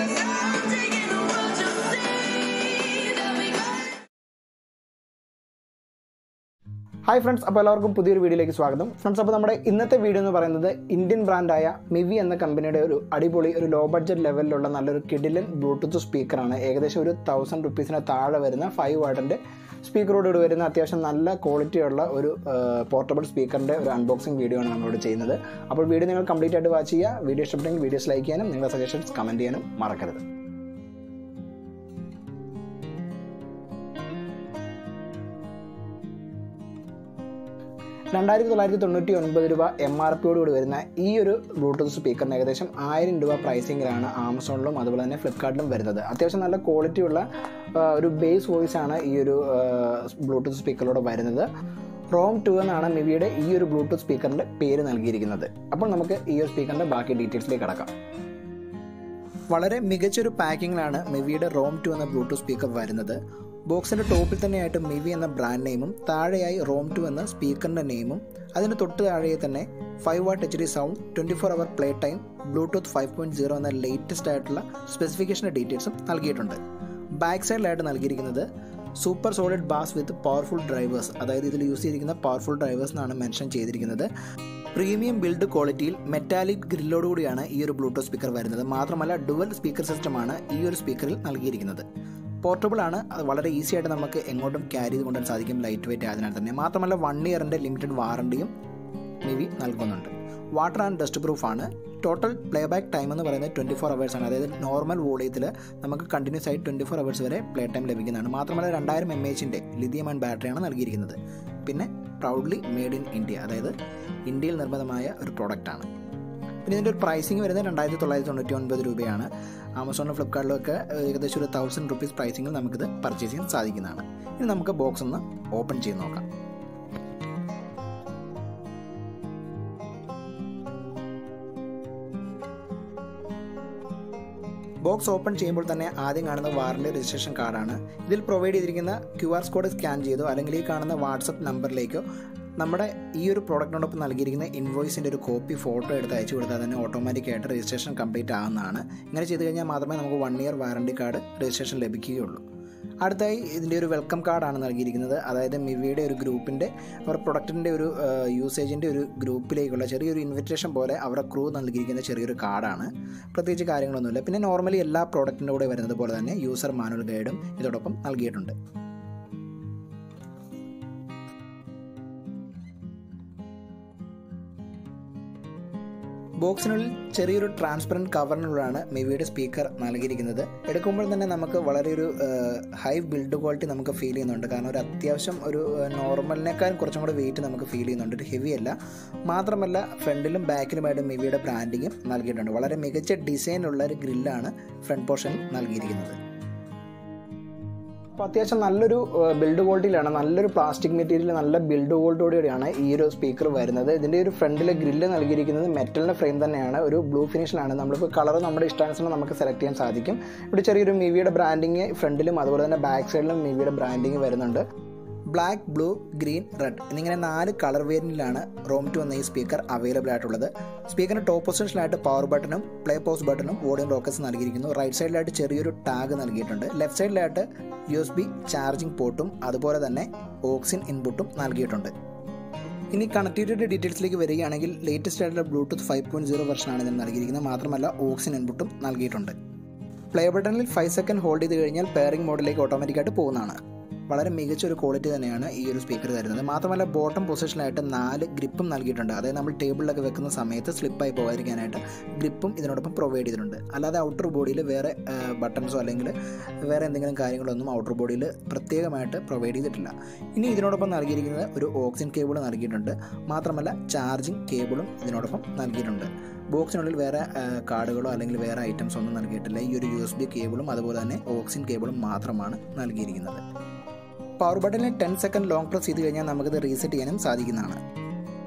Hi friends, അപ്പോൾ എല്ലാവർക്കും പുതിയൊരു വീഡിയോയിലേക്ക് സ്വാഗതം. ഫ്രണ്ട്സ്, അപ്പോൾ നമ്മുടെ ഇന്നത്തെ വീഡിയോ എന്ന് പറയുന്നത് ഇന്ത്യൻ ബ്രാൻഡായ മിവി എന്ന കമ്പനിയുടെ ഒരു അടിപൊളി ഒരു ലോ ബഡ്ജറ്റ് ലെവലിലുള്ള നല്ലൊരു കിഡിലൻ ബ്ലൂടൂത്ത് സ്പീക്കറാണ്. ഏകദേശം ഒരു 1000 റുപ്പീസിന് താഴെ വരുന്ന 5 വാട്ടിൻ്റെ സ്പീക്കറോട് വരുന്ന അത്യാവശ്യം നല്ല ക്വാളിറ്റിയുള്ള ഒരു പോർട്ടബിൾ സ്പീക്കറിൻ്റെ ഒരു അൺബോക്സിംഗ് വീഡിയോ ആണ് നമ്മളോട് ചെയ്യുന്നത്. അപ്പോൾ വീഡിയോ നിങ്ങൾ കംപ്ലീറ്റ് ആയിട്ട് വാച്ച് ചെയ്യുക. വീഡിയോ ഇഷ്ടപ്പെട്ടെങ്കിൽ വീഡിയോസ് ലൈക്ക് ചെയ്യാനും നിങ്ങളുടെ സജഷൻസ് കമൻറ്റ് ചെയ്യാനും മറക്കരുത്. 2999 രൂപ MRP കൂടി വരുന്ന ഈ ഒരു ബ്ലൂടൂത്ത് സ്പീക്കറിന് ഏകദേശം 1000 രൂപ പ്രൈസിങ്ങിലാണ് ആമസോണിലും അതുപോലെ തന്നെ ഫ്ലിപ്കാർട്ടിലും വരുന്നത്. അത്യാവശ്യം നല്ല ക്വാളിറ്റിയുള്ള ഒരു ബേസ് വോയിസ് ആണ് ഈ ഒരു ബ്ലൂടൂത്ത് സ്പീക്കറിലൂടെ വരുന്നത്. റോം 2 എന്നാണ് മിവിയുടെ ഈ ഒരു ബ്ലൂടൂത്ത് സ്പീക്കറിൻ്റെ പേര് നൽകിയിരിക്കുന്നത്. അപ്പോൾ നമുക്ക് ഈ ഒരു സ്പീക്കറിൻ്റെ ബാക്കി ഡീറ്റെയിൽസിലേക്ക് കടക്കാം. വളരെ മികച്ചൊരു പാക്കിങ്ങിലാണ് മിവിയുടെ റോം 2 എന്ന ബ്ലൂടൂത്ത് സ്പീക്കർ വരുന്നത്. ബോക്സിൻ്റെ ടോപ്പിൽ തന്നെയായിട്ട് മിവി എന്ന ബ്രാൻഡ് നെയിമും താഴെയായി റോം 2 എന്ന സ്പീക്കറിൻ്റെ നെയിമും അതിന് തൊട്ട് താഴെ തന്നെ 5 watt HD sound, 24 hour play time, bluetooth 5.0 എന്ന ലേറ്റസ്റ്റ് ആയിട്ടുള്ള സ്പെസിഫിക്കേഷൻ്റെ ഡീറ്റെയിൽസും നൽകിയിട്ടുണ്ട്. ബാക്ക് സൈഡിലായിട്ട് നൽകിയിരിക്കുന്നത് സൂപ്പർ സോളിഡ് ബാസ് വിത്ത് പവർഫുൾ ഡ്രൈവേഴ്സ്, അതായത് ഇതിൽ യൂസ് ചെയ്തിരിക്കുന്ന പവർഫുൾ ഡ്രൈവേഴ്സ് എന്നാണ് മെൻഷൻ ചെയ്തിരിക്കുന്നത്. പ്രീമിയം ബിൽഡ് ക്വാളിറ്റിയിൽ മെറ്റാലിക് ഗ്രില്ലോടുകൂടിയാണ് ഈ ഒരു ബ്ലൂടൂത്ത് സ്പീക്കർ വരുന്നത്. മാത്രമല്ല ഡുവൽ സ്പീക്കർ സിസ്റ്റമാണ് ഈ ഒരു സ്പീക്കറിൽ നൽകിയിരിക്കുന്നത്. പോർട്ടബിൾ ആണ്, അത് വളരെ ഈസി ആയിട്ട് നമുക്ക് എങ്ങോട്ടും ക്യാരി ചെയ്ത് കൊണ്ടുവരാൻ സാധിക്കും, ലൈറ്റ് വെയിറ്റ് ആയതിനാൽ തന്നെ. മാത്രമല്ല 1 ഇയറിൻ്റെ ലിമിറ്റഡ് വാറണ്ടിയും മിവി നൽകുന്നുണ്ട്. വാട്ടർ ആൻഡ് ഡസ്റ്റ് പ്രൂഫ് ആണ്. ടോട്ടൽ പ്ലേ ബാക്ക് ടൈം എന്ന് പറയുന്നത് 24 അവേഴ്സ് ആണ്. അതായത് നോർമൽ വോളിയത്തിൽ നമുക്ക് കണ്ടിന്യൂസ് ആയി 24 അവേഴ്സ് വരെ പ്ലേ ടൈം ലഭിക്കുന്നതാണ്. മാത്രമല്ല 2000 mAh ലിഥിയം അയൺ ബാറ്ററിയാണ് നൽകിയിരിക്കുന്നത്. പിന്നെ പ്രൗഡ്ലി മെയ്ഡ് ഇൻ ഇന്ത്യ, അതായത് ഇന്ത്യയിൽ നിർമ്മിതമായ ഒരു പ്രോഡക്റ്റാണ്. പിന്നെ ഇതിൻ്റെ ഒരു പ്രൈസിങ് വരുന്നത് 2999 രൂപയാണ്. ആമസോണിലും ഫ്ലിപ്കാർട്ടിലും ഒക്കെ ഏകദേശം ഒരു 1000 റുപ്പീസ് പ്രൈസിങ്ങിൽ നമുക്കിത് പർച്ചേസ് ചെയ്യാൻ സാധിക്കുന്നതാണ്. ഇനി നമുക്ക് ബോക്സ് ഒന്ന് ഓപ്പൺ ചെയ്ത് നോക്കാം. ബോക്സ് ഓപ്പൺ ചെയ്യുമ്പോൾ തന്നെ ആദ്യം കാണുന്ന വാറണ്ടി രജിസ്ട്രേഷൻ കാർഡാണ്. ഇതിൽ പ്രൊവൈഡ് ചെയ്തിരിക്കുന്ന QR കോഡ് സ്കാൻ ചെയ്തോ അല്ലെങ്കിൽ ഈ കാണുന്ന വാട്സപ്പ് നമ്പറിലേക്കോ നമ്മുടെ ഈ ഒരു പ്രോഡക്റ്റിനോടൊപ്പം നൽകിയിരിക്കുന്ന ഇൻവോയ്സിൻ്റെ ഒരു കോപ്പി ഫോട്ടോ എടുത്ത് അയച്ചു കൊടുത്താൽ തന്നെ ഓട്ടോമാറ്റിക്കായിട്ട് രജിസ്ട്രേഷൻ കംപ്ലീറ്റ് ആകുന്നതാണ്. ഇങ്ങനെ ചെയ്ത് കഴിഞ്ഞാൽ മാത്രമേ നമുക്ക് 1 ഇയർ വാറണ്ടി കാർഡ് രജിസ്ട്രേഷൻ ലഭിക്കുകയുള്ളൂ. അടുത്തായി ഇതിൻ്റെ ഒരു വെൽക്കം കാർഡാണ് നൽകിയിരിക്കുന്നത്. അതായത് മിവിയുടെ ഒരു ഗ്രൂപ്പിൻ്റെ അവർ പ്രൊഡക്റ്റിൻ്റെ ഒരു യൂസേജിൻ്റെ ഒരു ഗ്രൂപ്പിലേക്കുള്ള ചെറിയൊരു ഇൻവിറ്റേഷൻ പോലെ അവരുടെ ക്രൂ നൽകിയിരിക്കുന്ന ചെറിയൊരു കാർഡാണ്. പ്രത്യേകിച്ച് കാര്യങ്ങളൊന്നുമില്ല. പിന്നെ നോർമലി എല്ലാ പ്രോഡക്റ്റിൻ്റെ കൂടെ വരുന്നത് പോലെ തന്നെ യൂസർ മാനുവൽ ഗൈഡും ഇതോടൊപ്പം നൽകിയിട്ടുണ്ട്. ബോക്സിനുള്ളിൽ ചെറിയൊരു ട്രാൻസ്പെറൻറ്റ് കവറിനുള്ളിലാണ് മിവിയുടെ സ്പീക്കർ നൽകിയിരിക്കുന്നത്. എടുക്കുമ്പോൾ തന്നെ നമുക്ക് വളരെ ഒരു ഹൈ ബിൽഡ് ക്വാളിറ്റി നമുക്ക് ഫീൽ ചെയ്യുന്നുണ്ട്. കാരണം ഒരു അത്യാവശ്യം ഒരു നോർമലിനേക്കാളും കുറച്ചും കൂടെ വെയിറ്റ് നമുക്ക് ഫീൽ ചെയ്യുന്നുണ്ട്. ഒരു ഹെവി അല്ല. മാത്രമല്ല ഫ്രണ്ടിലും ബാക്കിലുമായിട്ട് മിവിയുടെ ബ്രാൻഡിങ്ങും നൽകിയിട്ടുണ്ട്. വളരെ മികച്ച ഡിസൈനുള്ള ഒരു ഗ്രില്ലാണ് ഫ്രണ്ട് പോർഷനിൽ നൽകിയിരിക്കുന്നത്. അപ്പോൾ അത്യാവശ്യം നല്ലൊരു ബിൽഡ് ക്വാളിറ്റിയിലാണ്, നല്ലൊരു പ്ലാസ്റ്റിക് മെറ്റീരിയൽ, നല്ല ബിൽഡ് ക്വാളിറ്റിയോടെയാണ് ഈ ഒരു സ്പീക്കർ വരുന്നത്. ഇതിൻ്റെ ഒരു ഫ്രണ്ടിലെ ഗ്രില്ല് നൽകിയിരിക്കുന്നത് മെറ്റലിൻ്റെ ഫ്രെയിം തന്നെയാണ്, ഒരു ബ്ലൂ ഫിനിഷിലാണ്. നമ്മളിപ്പോൾ കളർ നമ്മുടെ ഇഷ്ടാനുസരണം നമുക്ക് സെലക്ട് ചെയ്യാൻ സാധിക്കും. ഇവിടെ ചെറിയൊരു മിവിയുടെ ബ്രാൻഡിങ് ഫ്രണ്ടിലും അതുപോലെ തന്നെ ബാക്ക് സൈഡിലും മിവിയുടെ ബ്രാൻഡിങ് വരുന്നുണ്ട്. ബ്ലാക്ക്, ബ്ലൂ, ഗ്രീൻ, റെഡ് എന്നിങ്ങനെ 4 കളർ വേരിയൻറ്റിലാണ് റോം 2 എന്ന ഈ സ്പീക്കർ അവൈലബിൾ ആയിട്ടുള്ളത്. സ്പീക്കറിൻ്റെ ടോപ്പ് പൊസിഷനിലായിട്ട് പവർ ബട്ടണും പ്ലേ പോസ് ബട്ടണും വോളിയം റോക്കറ്റ്സ് നൽകിയിരിക്കുന്നു. റൈറ്റ് സൈഡിലായിട്ട് ചെറിയൊരു ടാഗ് നൽകിയിട്ടുണ്ട്. ലെഫ്റ്റ് സൈഡിലായിട്ട് USB ചാർജിംഗ് പോർട്ടും അതുപോലെ തന്നെ ഓക്സിൻ ഇൻപുട്ടും നൽകിയിട്ടുണ്ട്. ഇനി കണക്ടിവിറ്റിയുടെ ഡീറ്റെയിൽസിലേക്ക് വരികയാണെങ്കിൽ ലേറ്റസ്റ്റ് ആയിട്ടുള്ള ബ്ലൂടൂത്ത് 5.0 വെർഷനാണ് ഇതിന് നൽകിയിരിക്കുന്നത്. മാത്രമല്ല ഓക്സിൻ ഇൻപുട്ടും നൽകിയിട്ടുണ്ട്. പ്ലേ ബട്ടണിൽ 5 സെക്കൻഡ് ഹോൾഡ് ചെയ്ത് കഴിഞ്ഞാൽ പെയറിംഗ് മോഡിലേക്ക് ഓട്ടോമാറ്റിക്കായിട്ട് പോകുന്നതാണ്. വളരെ മികച്ചൊരു ക്വാളിറ്റി തന്നെയാണ് ഈ ഒരു സ്പീക്കർ തരുന്നത്. മാത്രമല്ല ബോട്ടം പൊസിഷനിലായിട്ട് 4 ഗ്രിപ്പും നൽകിയിട്ടുണ്ട്. അതായത് നമ്മൾ ടേബിളിലൊക്കെ വെക്കുന്ന സമയത്ത് സ്ലിപ്പായി പോകാതിരിക്കാനായിട്ട് ഗ്രിപ്പും ഇതിനോടൊപ്പം പ്രൊവൈഡ് ചെയ്തിട്ടുണ്ട്. അല്ലാതെ ഔട്ടർ ബോഡിയിൽ വേറെ ബട്ടൺസോ അല്ലെങ്കിൽ വേറെ എന്തെങ്കിലും കാര്യങ്ങളൊന്നും ഔട്ടർ ബോഡിയിൽ പ്രത്യേകമായിട്ട് പ്രൊവൈഡ് ചെയ്തിട്ടില്ല. ഇനി ഇതിനോടൊപ്പം നൽകിയിരിക്കുന്നത് ഒരു ഓക്സിജൻ കേബിൾ നൽകിയിട്ടുണ്ട്. മാത്രമല്ല ചാർജിങ് കേബിളും ഇതിനോടൊപ്പം നൽകിയിട്ടുണ്ട്. ബോക്സിനുള്ളിൽ വേറെ കാർഡുകളോ അല്ലെങ്കിൽ വേറെ ഐറ്റംസോ ഒന്നും നൽകിയിട്ടില്ല. ഈ ഒരു USB കേബിളും അതുപോലെ തന്നെ ഓക്സിജൻ കേബിളും മാത്രമാണ് നൽകിയിരിക്കുന്നത്. പവർ ബട്ടണിൽ 10 സെക്കൻഡ് ലോങ് പ്രസ് ചെയ്ത് കഴിഞ്ഞാൽ നമുക്കിത് റീസെറ്റ് ചെയ്യാനും സാധിക്കുന്നതാണ്.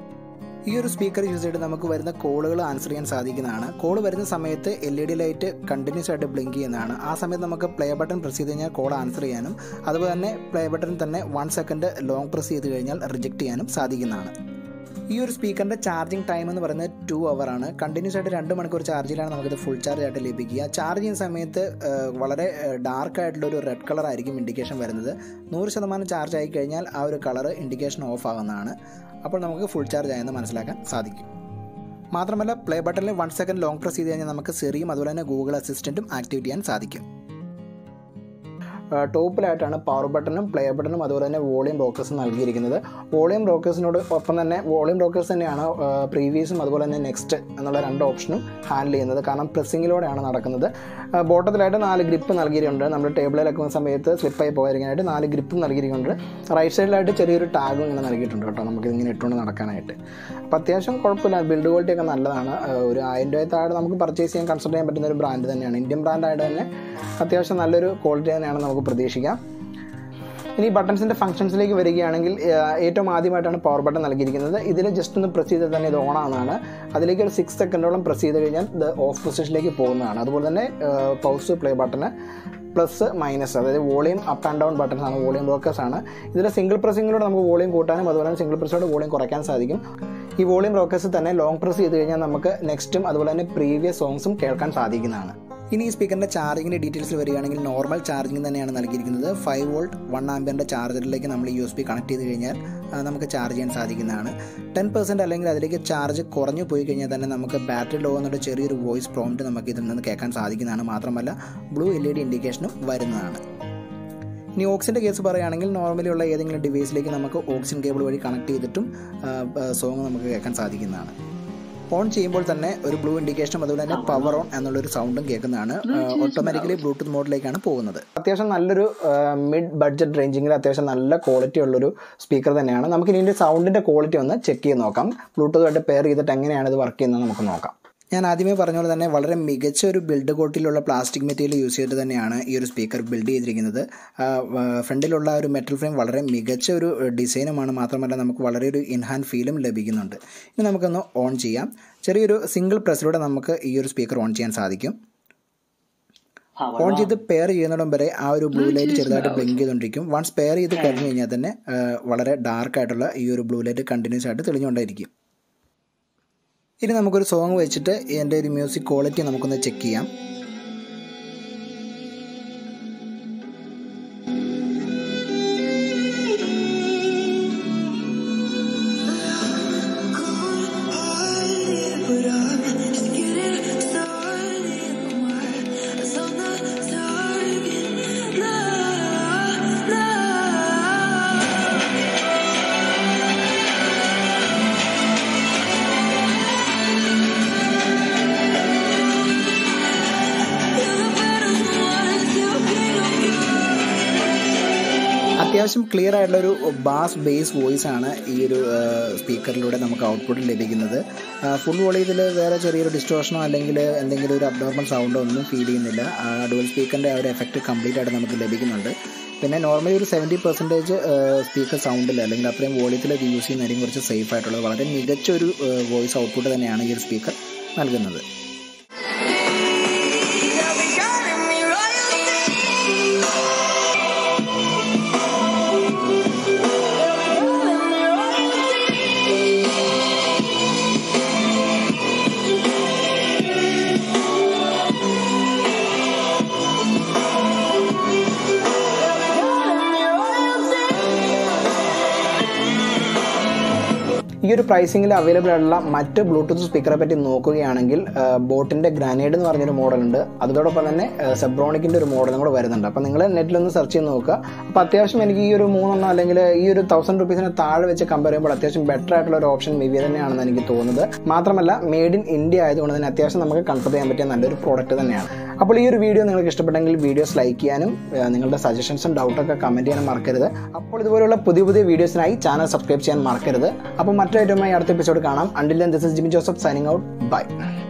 ഈ ഒരു സ്പീക്കർ യൂസ് ചെയ്തിട്ട് നമുക്ക് വരുന്ന കോളുകൾ ആൻസർ ചെയ്യാൻ സാധിക്കുന്നതാണ്. കോൾ വരുന്ന സമയത്ത് LED ലൈറ്റ് കണ്ടിന്യൂസ് ആയിട്ട് ബ്ലിങ്ക് ചെയ്യുന്നതാണ്. ആ സമയത്ത് നമുക്ക് പ്ലേ ബട്ടൺ പ്രസ് ചെയ്ത് കഴിഞ്ഞാൽ കോൾ ആൻസർ ചെയ്യാനും അതുപോലെ തന്നെ പ്ലേ ബട്ടൺ തന്നെ 1 സെക്കൻഡ് ലോങ് പ്രസ് ചെയ്ത് കഴിഞ്ഞാൽ റിജക്റ്റ് ചെയ്യാനും സാധിക്കുന്നതാണ്. ഈ ഒരു സ്പീക്കറിൻ്റെ ചാർജിങ് ടൈം എന്ന് പറയുന്നത് 2 hours ആണ്. കണ്ടിന്യൂസ് ആയിട്ട് 2 മണിക്കൂർ ചാർജിലാണ് നമുക്കിത് ഫുൾ ചാർജ് ആയിട്ട് ലഭിക്കുക. ചാർജ് ചെയ്യുന്ന സമയത്ത് വളരെ ഡാർക്ക് ആയിട്ടുള്ള ഒരു റെഡ് കളർ ആയിരിക്കും ഇൻഡിക്കേഷൻ വരുന്നത്. 100% ചാർജ് ആയി കഴിഞ്ഞാൽ ആ ഒരു കളർ ഇൻഡിക്കേഷൻ ഓഫ് ആകുന്നതാണ്. അപ്പോൾ നമുക്ക് ഫുൾ ചാർജ് ആയെന്ന് മനസ്സിലാക്കാൻ സാധിക്കും. മാത്രമല്ല പ്ലേ ബട്ടണിൽ 1 second ലോങ് പ്രസ് ചെയ്ത് കഴിഞ്ഞാൽ നമുക്ക് സിറിയും അതുപോലെ തന്നെ ഗൂഗിൾ അസിസ്റ്റൻറ്റും ആക്ടിവേറ്റ് ചെയ്യാൻ സാധിക്കും. ടോപ്പിലായിട്ടാണ് പവർ ബട്ടണും പ്ലേ ബട്ടണും അതുപോലെ തന്നെ വോളിയം റോക്കേഴ്സും നൽകിയിരിക്കുന്നത്. വോളിയം റോക്കേഴ്സിനോട് ഒപ്പം തന്നെ വോളിയം റോക്കേഴ്സ് തന്നെയാണ് പ്രീവിയസും അതുപോലെ തന്നെ നെക്സ്റ്റ് എന്നുള്ള 2 ഓപ്ഷനും ഹാൻഡിൽ ചെയ്യുന്നത്. കാരണം പ്രസ്സിങ്ങിലൂടെയാണ് നടക്കുന്നത്. ബോട്ടത്തിലായിട്ട് 4 ഗ്രിപ്പ് നൽകിയിട്ടുണ്ട്. നമ്മൾ ടേബിളിൽ വെക്കുന്ന സമയത്ത് സ്ലിപ്പായി പോകാതിരിക്കാനായിട്ട് 4 ഗ്രിപ്പും നൽകിയിട്ടുണ്ട്. റൈറ്റ് സൈഡിലായിട്ട് ചെറിയൊരു ടാഗും ഇങ്ങനെ നൽകിയിട്ടുണ്ട് കേട്ടോ, നമുക്കിതിങ്ങനെ ഇട്ടുകൊണ്ട് നടക്കാനായിട്ട്. അപ്പോൾ അത്യാവശ്യം കുഴപ്പമില്ല, ബിൽഡ് ക്വാളിറ്റി ഒക്കെ നല്ലതാണ്. ഒരു 1000 രൂപ താഴെ നമുക്ക് പർച്ചേസ് ചെയ്യാൻ കൺസിഡർ ചെയ്യാൻ പറ്റുന്ന ഒരു ബ്രാൻഡ് തന്നെയാണ്. ഇന്ത്യൻ ബ്രാൻഡായിട്ട് തന്നെ അത്യാവശ്യം നല്ലൊരു ക്വാളിറ്റി തന്നെയാണ് നമുക്ക് പ്രതീക്ഷിക്കാം. ഇനി ബട്ടൺസിൻ്റെ ഫംഗ്ഷൻസിലേക്ക് വരികയാണെങ്കിൽ ഏറ്റവും ആദ്യമായിട്ടാണ് പവർ ബട്ടൺ നൽകിയിരിക്കുന്നത്. ഇതിൽ ജസ്റ്റ് ഒന്ന് പ്രസ് ചെയ്താൽ തന്നെ ഇത് ഓൺ ആവുന്നതാണ്. അതിലേക്ക് ഒരു 6 സെക്കൻഡോളം പ്രസ് ചെയ്ത് കഴിഞ്ഞാൽ ഇത് ഓഫ് പൊസിഷനിലേക്ക് പോകുന്നതാണ്. അതുപോലെ തന്നെ pause play button plus minus, അതായത് volume up and down buttons ആണ്, വോളിയം റോക്കേഴ്സ് ആണ്. ഇതിൽ സിംഗിൾ പ്രസ്സിങ്ങിലൂടെ നമുക്ക് വോളിയം കൂട്ടാനും അതുപോലെ തന്നെ സിംഗിൾ പ്രസ്സിലൂടെ വോളിയം കുറയ്ക്കാൻ സാധിക്കും. ഈ വോളിയം റോക്കേഴ്സ് തന്നെ ലോങ് പ്രസ് ചെയ്ത് കഴിഞ്ഞാൽ നമുക്ക് നെക്സ്റ്റും അതുപോലെ തന്നെ പ്രീവിയസ് സോങ്സും കേൾക്കാൻ സാധിക്കുന്നതാണ്. ഇനി ഈ സ്പീക്കറിൻ്റെ ചാർജിങ്ങിൻ്റെ ഡീറ്റെയിൽസിൽ വരികയാണെങ്കിൽ നോർമൽ ചാർജിങ് തന്നെയാണ് നൽകിയിരിക്കുന്നത്. 5 volt 1 ആമ്പിയറിൻ്റെ ചാർജറിലേക്ക് നമ്മൾ USB കണക്ട് ചെയ്ത് കഴിഞ്ഞാൽ നമുക്ക് ചാർജ് ചെയ്യാൻ സാധിക്കുന്നതാണ്. 10% അല്ലെങ്കിൽ അതിലേക്ക് ചാർജ് കുറഞ്ഞു പോയി കഴിഞ്ഞാൽ തന്നെ നമുക്ക് ബാറ്ററി ലോ എന്നുള്ള ചെറിയൊരു വോയിസ് പ്രോംപ്റ്റ് നമുക്ക് ഇതിൽ നിന്ന് കേൾക്കാൻ സാധിക്കുന്നതാണ്. മാത്രമല്ല ബ്ലൂ LED ഇൻഡിക്കേഷനും വരുന്നതാണ്. ഇനി ഓക്സിൻ്റെ കേസ് പറയുകയാണെങ്കിൽ നോർമലി ഉള്ള ഏതെങ്കിലും ഡിവൈസിലേക്ക് നമുക്ക് ഓക്സിജൻ കേബിൾ വഴി കണക്ട് ചെയ്തിട്ടും സോങ് നമുക്ക് കേൾക്കാൻ സാധിക്കുന്നതാണ്. ഓൺ ചെയ്യുമ്പോൾ തന്നെ ഒരു ബ്ലൂ ഇൻഡിക്കേഷനും അതുപോലെ തന്നെ പവർ ഓൺ എന്നുള്ളൊരു സൗണ്ടും കേൾക്കുന്നതാണ്. ഓട്ടോമാറ്റിക്കലി ബ്ലൂടൂത്ത് മോഡിലേക്കാണ് പോകുന്നത്. അത്യാവശ്യം നല്ലൊരു മിഡ് ബഡ്ജറ്റ് റേഞ്ചിങ്ങിൽ അത്യാവശ്യം നല്ല ക്വാളിറ്റി ഉള്ളൊരു സ്പീക്കർ തന്നെയാണ്. നമുക്ക് ഇതിൻ്റെ സൗണ്ടിൻ്റെ ക്വാളിറ്റി ഒന്ന് ചെക്ക് ചെയ്ത് നോക്കാം. ബ്ലൂടൂത്തുമായിട്ട് പെയർ ചെയ്തിട്ട് എങ്ങനെയാണ് ഇത് വർക്ക് ചെയ്യുന്നത് നമുക്ക് നോക്കാം. ഞാൻ ആദ്യമേ പറഞ്ഞ പോലെ തന്നെ വളരെ മികച്ച ഒരു ബിൽഡ് ക്വാളിറ്റിയിലുള്ള പ്ലാസ്റ്റിക് മെറ്റീരിയൽ യൂസ് ചെയ്തിട്ട് തന്നെയാണ് ഈ ഒരു സ്പീക്കർ ബിൽഡ് ചെയ്തിരിക്കുന്നത്. ഫ്രണ്ടിലുള്ള ഒരു മെറ്റൽ ഫ്രെയിം വളരെ മികച്ച ഒരു ഡിസൈനുമാണ്. മാത്രമല്ല നമുക്ക് വളരെ ഒരു ഇൻഹാൻഡ് ഫീലും ലഭിക്കുന്നുണ്ട്. ഇനി നമുക്കൊന്ന് ഓൺ ചെയ്യാം. ചെറിയൊരു സിംഗിൾ പ്രസ്സിലൂടെ നമുക്ക് ഈ ഒരു സ്പീക്കർ ഓൺ ചെയ്യാൻ സാധിക്കും. ഓൺ ചെയ്ത് പെയർ ചെയ്യുന്നിടം വരെ ആ ഒരു ബ്ലൂ ലൈറ്റ് ചെറുതായിട്ട് ബ്ലിങ്ക് ചെയ്തുകൊണ്ടിരിക്കും. വൺസ് പെയർ ചെയ്ത് കഴിഞ്ഞ് കഴിഞ്ഞാൽ തന്നെ വളരെ ഡാർക്കായിട്ടുള്ള ഈ ഒരു ബ്ലൂ ലൈറ്റ് കണ്ടിന്യൂസ് ആയിട്ട് തെളിഞ്ഞുകൊണ്ടിരിക്കും. ഇനി നമുക്കൊരു സോങ് വെച്ചിട്ട് എൻ്റെ ഒരു മ്യൂസിക് ക്വാളിറ്റി നമുക്കൊന്ന് ചെക്ക് ചെയ്യാം. അത്യാവശ്യം ക്ലിയർ ആയിട്ടുള്ളൊരു ബേസ് വോയിസ് ആണ് ഈ ഒരു സ്പീക്കറിലൂടെ നമുക്ക് ഔട്ട്പുട്ടിൽ ലഭിക്കുന്നത്. ഫുൾ വോളിയത്തിൽ വേറെ ചെറിയൊരു ഡിസ്റ്റോർഷനോ അല്ലെങ്കിൽ എന്തെങ്കിലും ഒരു അബ്നോർമൽ സൗണ്ടോ ഒന്നും ഫീൽ ചെയ്യുന്നില്ല. ഡുവൽ സ്പീക്കറിൻ്റെ ആ ഒരു എഫക്റ്റ് കംപ്ലീറ്റ് ആയിട്ട് നമുക്ക് ലഭിക്കുന്നുണ്ട്. പിന്നെ നോർമലി ഒരു 70% സ്പീക്കർ സൗണ്ടിൽ അല്ലെങ്കിൽ അത്രയും വോളിയത്തിൽ ഇത് യൂസ് ചെയ്യുന്നതായിരിക്കും കുറച്ച് സേഫ് ആയിട്ടുള്ളത്. വളരെ മികച്ച ഒരു വോയിസ് ഔട്ട്പുട്ട് തന്നെയാണ് ഈ ഒരു സ്പീക്കർ നൽകുന്നത്. ഈ ഒരു പ്രൈസിങ്ങിൽ അവൈലബിൾ ആയിട്ടുള്ള മറ്റ് ബ്ലൂടൂത്ത് സ്പീക്കറെ പറ്റി നോക്കുകയാണെങ്കിൽ ബോട്ടിൻ്റെ ഗ്രാനൈഡ് എന്ന് പറഞ്ഞൊരു മോഡലുണ്ട്. അതോടൊപ്പം തന്നെ സെബ്രോണിക്കിൻ്റെ ഒരു മോഡലും കൂടെ വരുന്നുണ്ട്. അപ്പോൾ നിങ്ങൾ നെറ്റിലൊന്ന് സെർച്ച് ചെയ്ത് നോക്കുക. അപ്പോൾ അത്യാവശ്യം എനിക്ക് ഈ ഒരു 3 അല്ലെങ്കിൽ ഈ ഒരു 1000 രൂപീസിനെ താഴെ വെച്ച് കമ്പയർ ചെയ്യുമ്പോൾ അത്യാവശ്യം ബെറ്റർ ആയിട്ടുള്ള ഒരു ഓപ്ഷൻ മിവി തന്നെയാണെന്ന് എനിക്ക് തോന്നുന്നത്. മാത്രമല്ല മെയ്ഡ് ഇൻ ഇന്ത്യ ആയതുകൊണ്ട് തന്നെ അത്യാവശ്യം നമുക്ക് കൺഫർട്ട് ചെയ്യാൻ പറ്റിയ നല്ലൊരു പ്രോഡക്റ്റ് തന്നെയാണ്. അപ്പോൾ ഈ ഒരു വീഡിയോ നിങ്ങൾക്ക് ഇഷ്ടപ്പെട്ടെങ്കിൽ വീഡിയോസ് ലൈക്ക് ചെയ്യാനും നിങ്ങളുടെ സജഷൻസും ഡൗട്ടൊക്കെ കമൻറ്റ് ചെയ്യാനും മറക്കരുത്. അപ്പോൾ ഇതുപോലുള്ള പുതിയ വീഡിയോസിനായി ചാനൽ സബ്സ്ക്രൈബ് ചെയ്യാൻ മറക്കരുത്. അപ്പോൾ മറ്റൊരു ഐറ്റമായി അടുത്ത എപ്പിസോഡ് കാണാം. Until then, this is Jimmy Joseph signing out. Bye.